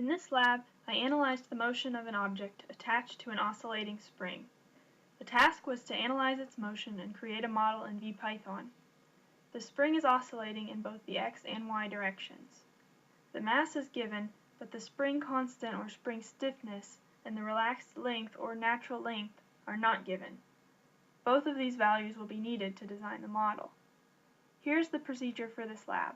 In this lab, I analyzed the motion of an object attached to an oscillating spring. The task was to analyze its motion and create a model in PHYS. The spring is oscillating in both the x and y directions. The mass is given, but the spring constant or spring stiffness and the relaxed length or natural length are not given. Both of these values will be needed to design the model. Here's the procedure for this lab.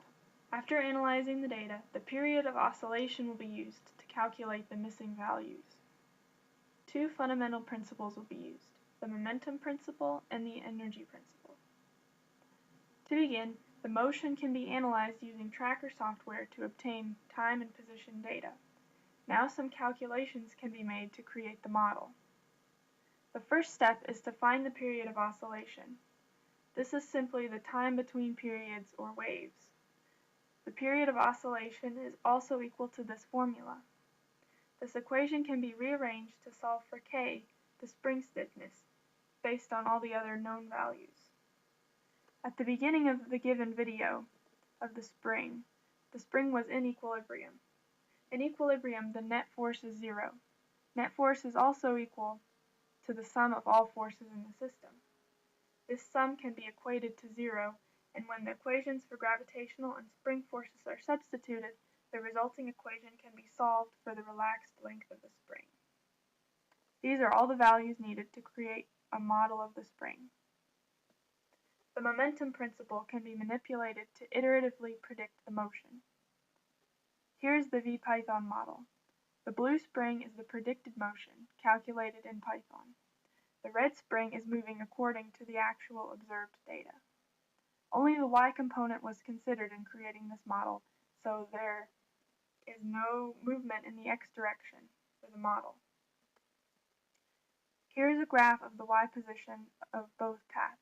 After analyzing the data, the period of oscillation will be used to calculate the missing values. Two fundamental principles will be used, the momentum principle and the energy principle. To begin, the motion can be analyzed using tracker software to obtain time and position data. Now some calculations can be made to create the model. The first step is to find the period of oscillation. This is simply the time between periods or waves. The period of oscillation is also equal to this formula. This equation can be rearranged to solve for K, the spring stiffness, based on all the other known values. At the beginning of the given video of the spring was in equilibrium. In equilibrium, the net force is 0. Net force is also equal to the sum of all forces in the system. This sum can be equated to 0, and when the equations for gravitational and spring forces are substituted, the resulting equation can be solved for the relaxed length of the spring. These are all the values needed to create a model of the spring. The momentum principle can be manipulated to iteratively predict the motion. Here's the PHYS model. The blue spring is the predicted motion, calculated in Python. The red spring is moving according to the actual observed data. Only the y component was considered in creating this model, so there is no movement in the x direction for the model. Here is a graph of the y position of both paths.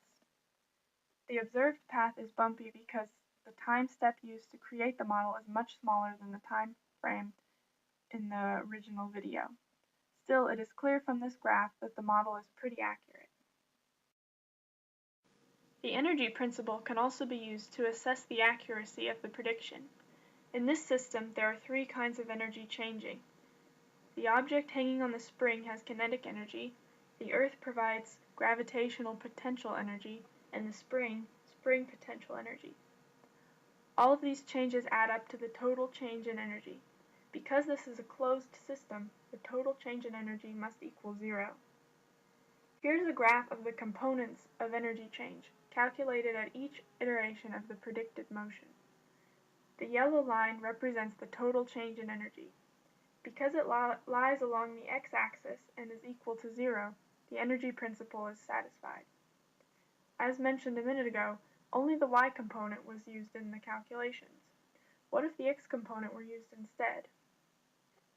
The observed path is bumpy because the time step used to create the model is much smaller than the time frame in the original video. Still, it is clear from this graph that the model is pretty accurate. The energy principle can also be used to assess the accuracy of the prediction. In this system, there are three kinds of energy changing. The object hanging on the spring has kinetic energy, the earth provides gravitational potential energy, and the spring potential energy. All of these changes add up to the total change in energy. Because this is a closed system, the total change in energy must equal 0. Here's a graph of the components of energy change, calculated at each iteration of the predicted motion. The yellow line represents the total change in energy. Because it lies along the x-axis and is equal to 0, the energy principle is satisfied. As mentioned a minute ago, only the y component was used in the calculations. What if the x component were used instead?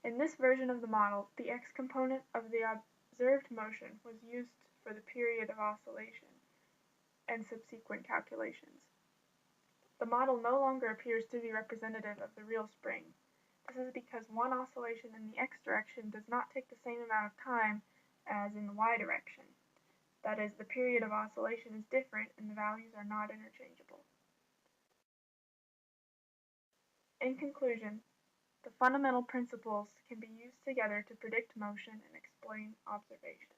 In this version of the model, the x component of the observed motion was used for the period of oscillation and subsequent calculations. The model no longer appears to be representative of the real spring. This is because one oscillation in the x direction does not take the same amount of time as in the y direction. That is, the period of oscillation is different and the values are not interchangeable. In conclusion, the fundamental principles can be used together to predict motion and explain observation.